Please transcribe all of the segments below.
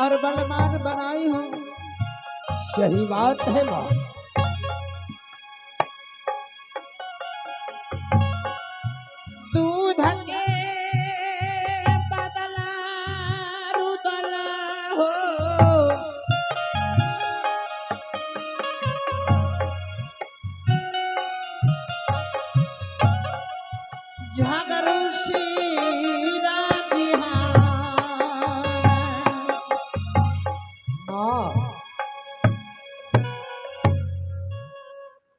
और बलवान बनाई हूँ। सही बात है माँ। दूध के बदला रुदला हो, झगड़ू शीरा माँ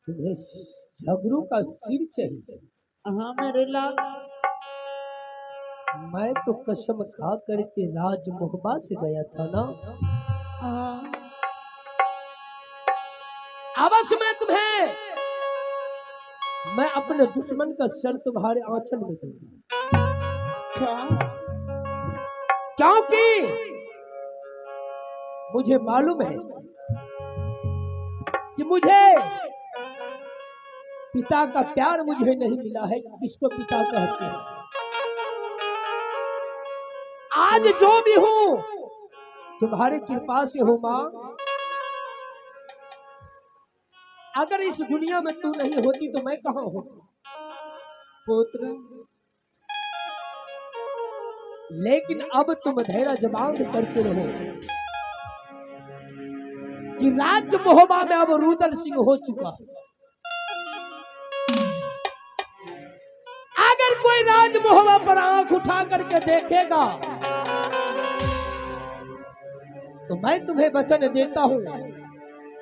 तुम्हें झगड़ू का सिर चाहिए? हाँ मेरे लाल। मैं तो कसम खा करके राजमोहबा से गया था ना। हाँ। अवश्य मैं अपने दुश्मन का सर तुम्हारे आंचल में दूंगा। क्या? क्योंकि मुझे मालूम है कि मुझे पिता का प्यार मुझे नहीं मिला है, किसको पिता कहते हैं। आज जो भी हूं तुम्हारी कृपा से हो मां। अगर इस दुनिया में तू नहीं होती तो मैं कहां होती पुत्र। लेकिन अब तुम धैर्य जबान करते रहो कि राज्य मोहबा में अब रुदल सिंह हो चुका। अगर कोई राज मोहबा पर आंख उठा करके देखेगा तो मैं तुम्हें वचन देता हूं,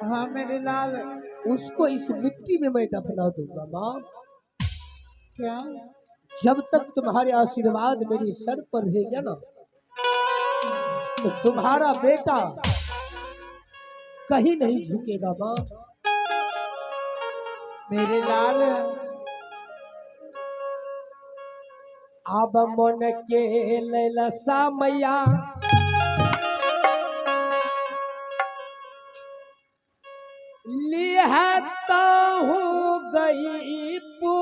हाँ मेरे लाल। उसको इस मिट्टी में मैं दफना दूंगा मां। क्या? जब तक तुम्हारे आशीर्वाद मेरे सर पर रहेगा ना तो तुम्हारा बेटा कहीं नहीं झुकेगा मां। मेरे लाल। अब मन के ललसा मैया लिहता हूँ गई पू।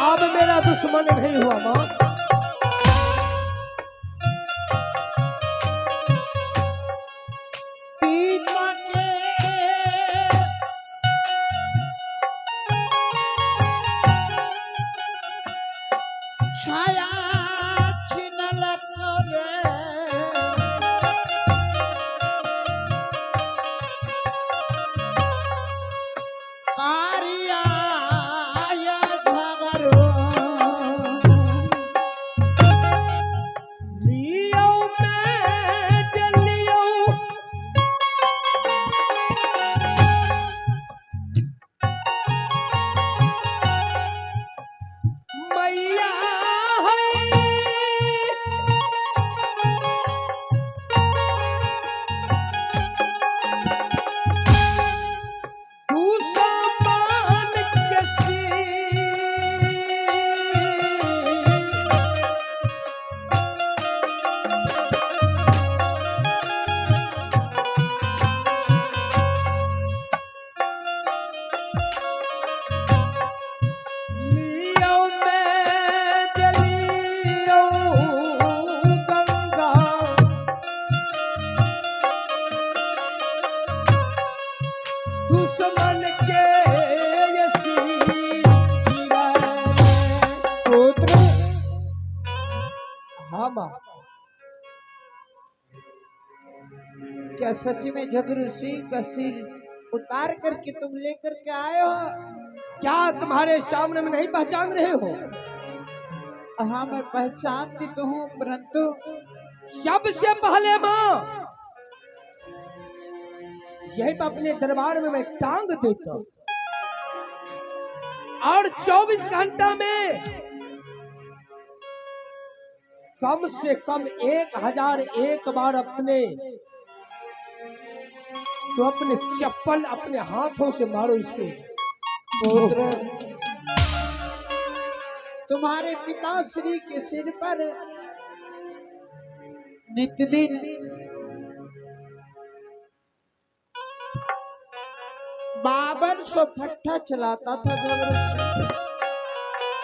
अब मेरा दुश्मन नहीं हुआ मां। छाया छिनल रे कारिया या झगड़ो लियो मैं जलियो मैया हाँ माँ। क्या सच में झगरू सिंह का सिर उतार करके तुम लेकर के आए हो? क्या तुम्हारे सामने में नहीं पहचान रहे हो? हाँ, मैं पहचानती तो हूँ, परंतु सबसे पहले माँ यही पे अपने दरबार में मैं टांग देता हूँ और 24 घंटा में कम से कम 1001 बार अपने चप्पल अपने हाथों से मारो इसके। पुत्र, तुम्हारे पिताश्री के सिर पर नित्य दिन 5200 फट्टा चलाता था झगरू सिंह।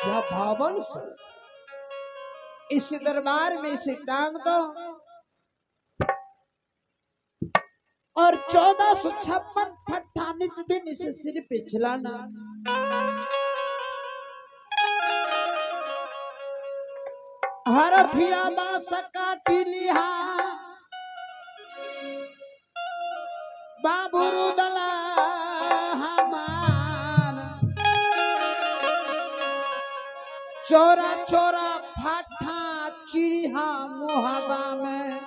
क्या 5200? इस दरबार में इसे टांग दो और 1456 फट्टा नित्य दिन इसे सिर पे चलाना। हरथिया बांस काटी लिहा बाबू रुदला हमार, चोरा चोरा फाठा चिड़िया मुहाबा में,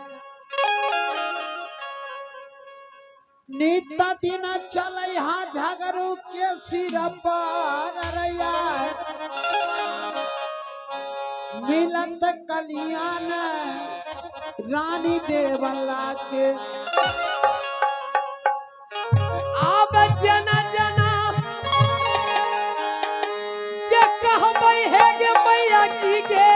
नित्य दिन चले हा झगरू के सिर पर रैया, मिलत कल्याण रानी देवला के। अब जना जना जे कहबै है गे मैया की गे,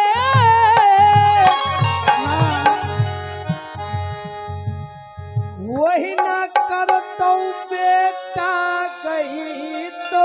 वही ना करतौ बेटा कही तो।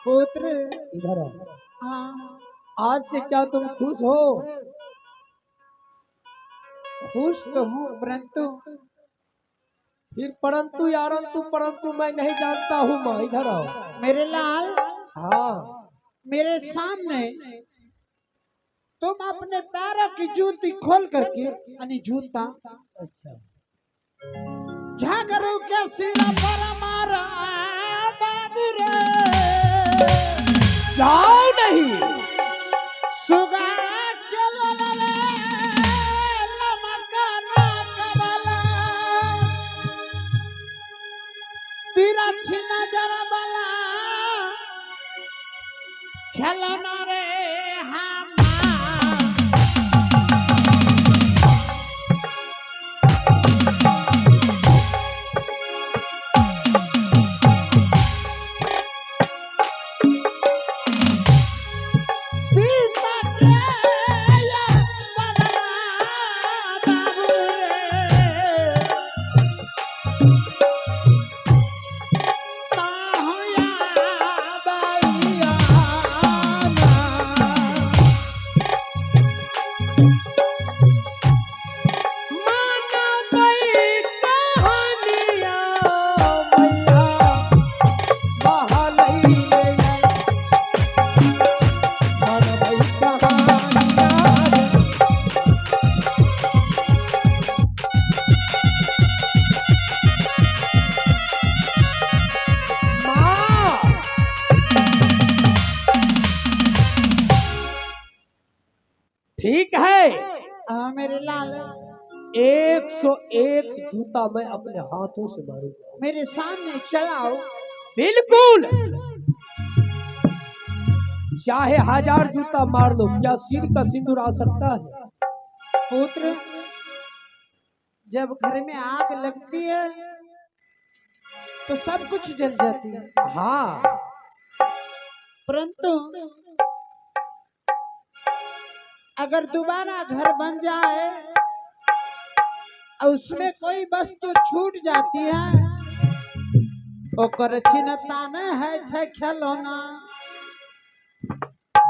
पुत्र, इधर आओ। हाँ, आज से क्या तुम खुश हो? खुश तो हूँ, परंतु फिर परंतु यारंतु परंतु मैं नहीं जानता हूँ माँ, इधर आओ। मेरे लाल, हाँ मेरे सामने तुम अपने पैरों की जूती खोल करके, यानी जूता अच्छा झागरू के सिरा पर मारा बाबू रे, जाओ नहीं। सुगा के ललले लमका ना कबला, तेरा छिना जरा बला खेलना रे हम। ठीक है, हाँ मेरे लाल, 101 जूता मैं अपने हाथों से मारूंगा। मेरे सामने चलाओ। बिल्कुल, चाहे 1000 जूता मार लो, क्या सिर का सिंदूर आ सकता है? पुत्र, जब घर में आग लगती है तो सब कुछ जल जाती है, हाँ परंतु अगर दोबारा घर बन जाए और उसमें कोई वस्तु छूट जाती है, ओकर चिन्ता न है छे खिलौना।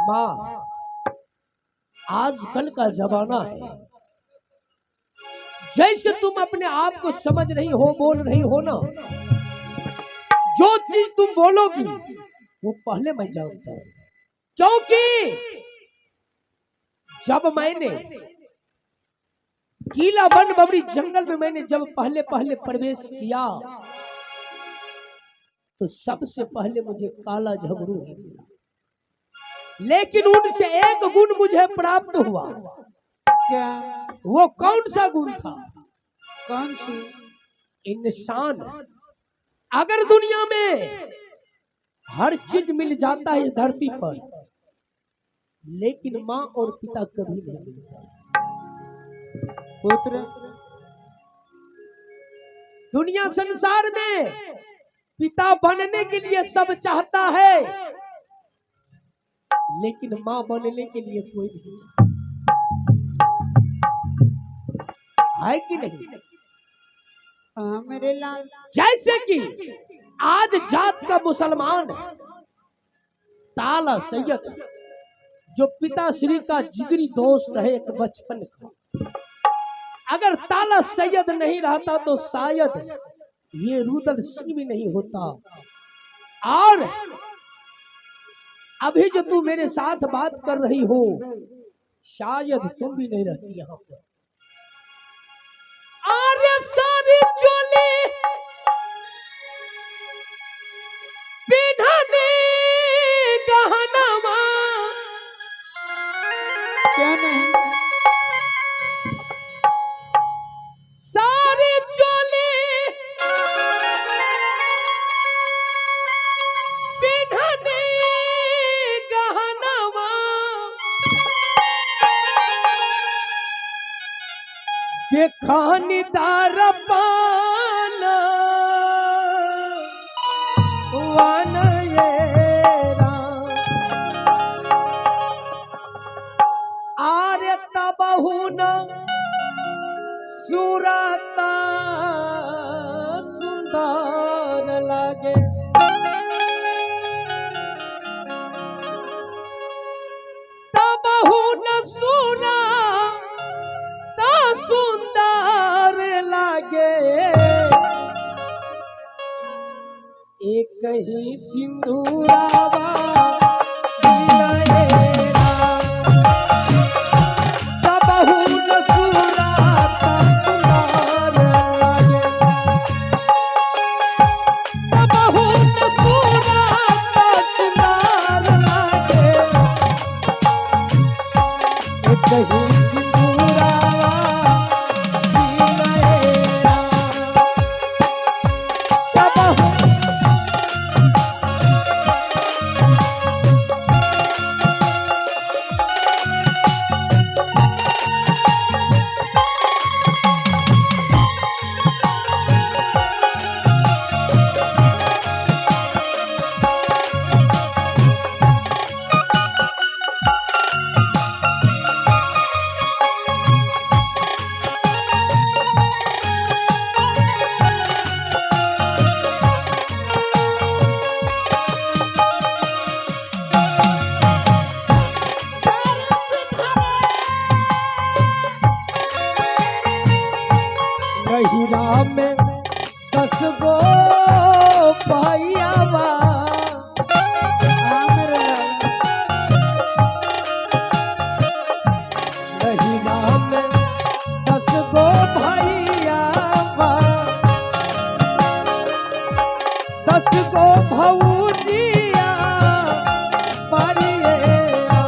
माँ, आजकल का जमाना है, जैसे तुम अपने आप को समझ रही हो, बोल रही हो ना, जो चीज तुम बोलोगी वो पहले मैं जानता हूं, क्योंकि जब मैंने गीला वन बबरी जंगल में मैंने जब पहले पहले प्रवेश किया तो सबसे पहले मुझे काला झगड़ू ही मिला, लेकिन उनसे एक गुण मुझे प्राप्त हुआ। क्या? वो कौन सा गुण था? कौन सी? इंसान, अगर दुनिया में हर चीज मिल जाता है इस धरती पर, लेकिन माँ और पिता कभी नहीं मिलता। पुत्र, दुनिया संसार में पिता बनने के लिए सब चाहता है, लेकिन माँ बनने के लिए कोई नहीं चाहता, है कि नहीं? हाँ मेरे लाल। जैसे कि आज जात का मुसलमान ताला सैयद, जो पिताश्री का जिगरी दोस्त है एक बचपन का, अगर ताला सैयद नहीं रहता तो शायद ये रुदल सिंह भी नहीं होता, और अभी जो तू मेरे साथ बात कर रही हो शायद तुम भी नहीं रहती यहाँ पर। आर्य सारी चोली पिन्हने गहनामा, क्या नहीं? सारी चोली पिन्हने गहनामा, देखानी दार पाना वन ये राम, आर्य तबहु न सुरता सुंदर लागे, तबहु न सुरता सुंदर लागे एक ही सिंदूरावा दिलएरा सबहु न सुराता सुंदर लागे सबहु न सुराता सुंदर लागे एक ही गहिरा में 10 गो भैयावा गहिरा में 10 गो भैयावा 10 गो भौजिया परिएरा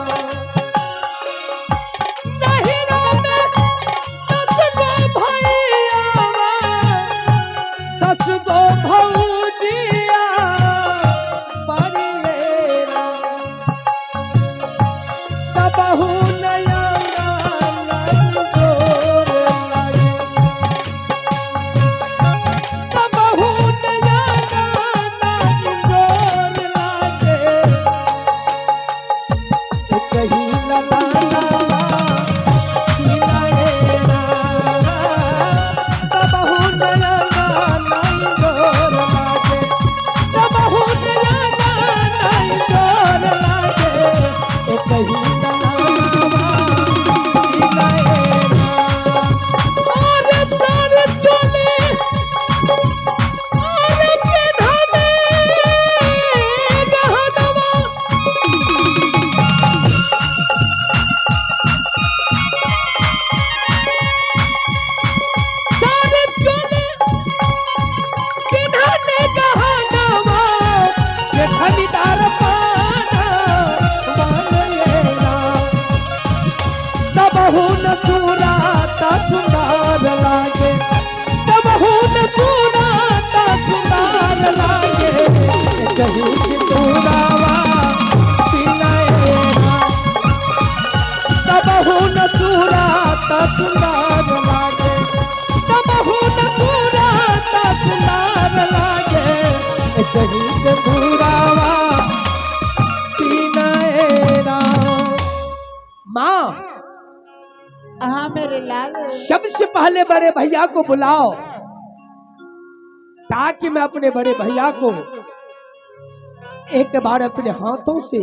गहिरा में 10 गो भैयावा 10 गो भौजिया परिएरा सबहु नया जोर लागे सबहु नया जोर लागे कहीं लगाना दिलएरा सबहु नया जोर लागे सबहु नया जोर लागे कहीं सबहु न सुराता सुंदर लागे सबहु न सुराता सुंदर लागे कहीं सिंदूरावा दिलएरा सबहु न सुराता सुंदर लागे सबहु न सुराता सुंदर लागे कहीं सिंदूरावा दिलएरा। माँ हाँ मेरे लाल, सबसे पहले बड़े भैया को बुलाओ ताकि मैं अपने बड़े भैया को एक बार अपने हाथों से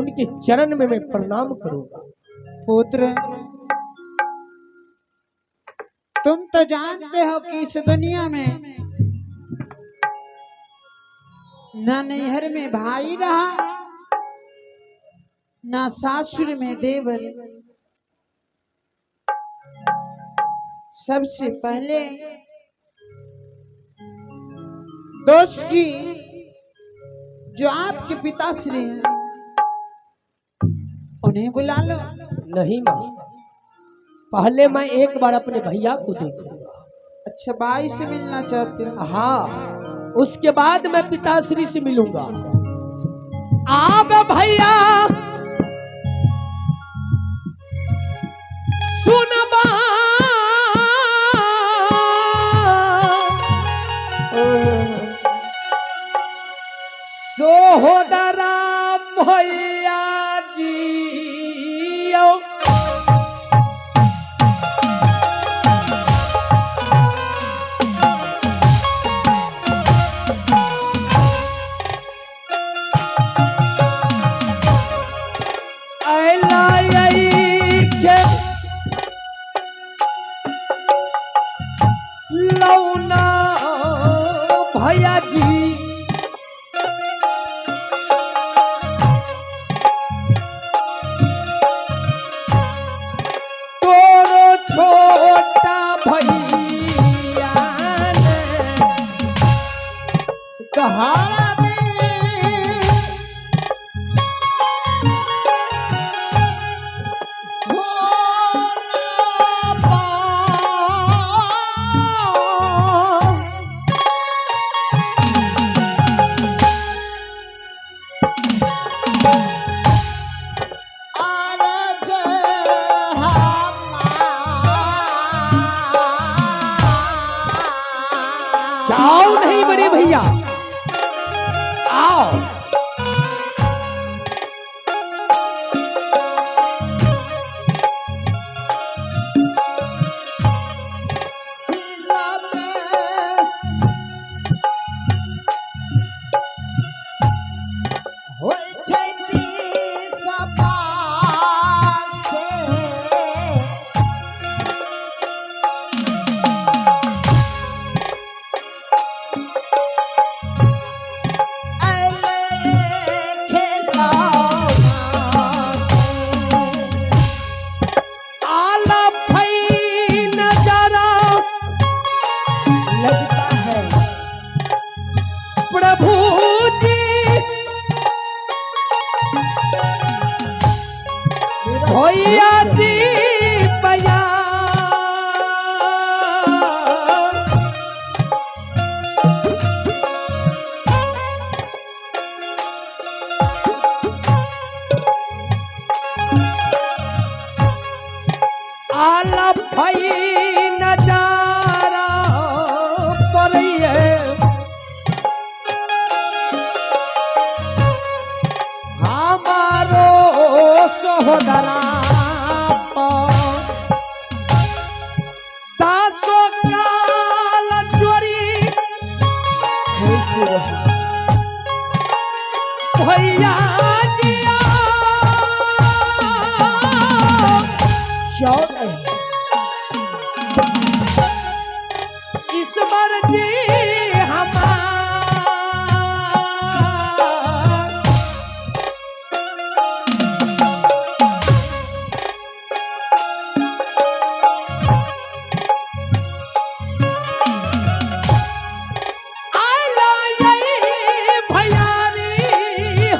उनके चरण में मैं प्रणाम करूंगा। पुत्र तुम तो जानते हो कि इस दुनिया में न नैहर में भाई रहा न सासुर में देवर। सबसे पहले दोस्त जी जो आपके पिताश्री हैं उन्हें बुला लो। नहीं माँ, पहले मैं एक बार अपने भैया को देखूंगा। अच्छा, भाई से मिलना चाहते हो? हाँ, उसके बाद मैं पिताश्री से मिलूंगा। आप भैया सुनबा सोहदरा भैया जी लौना भैया जी तोरो छोटा भैया ने कहारा में जाओ नहीं बड़े भैया आओ प्रभु जी भैया जी भैया आला भाई नजारा पड़िए हमारो सहोदरा दासो काल चोरी भैया जिया क्यों नहीं ईश्वर जी हमार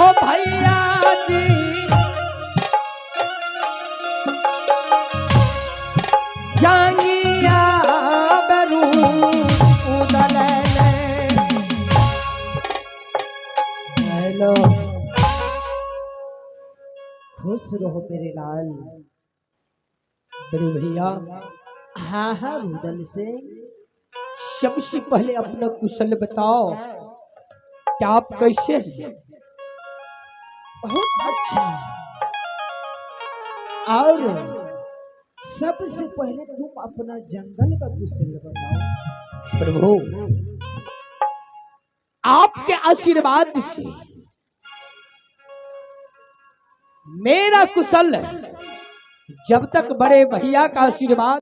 हो भैया जी जांगिया बरू उदलने हेलो खुश रहो मेरे लाल। बड़े भैया हाँ हाँ रुदल सिंह, सबसे पहले अपना कुशल बताओ क्या आप कैसे हैं? बहुत अच्छा। और सबसे पहले तुम अपना जंगल का कुशल बताओ। प्रभु आपके आशीर्वाद से मेरा कुशल जब तक बड़े भैया का आशीर्वाद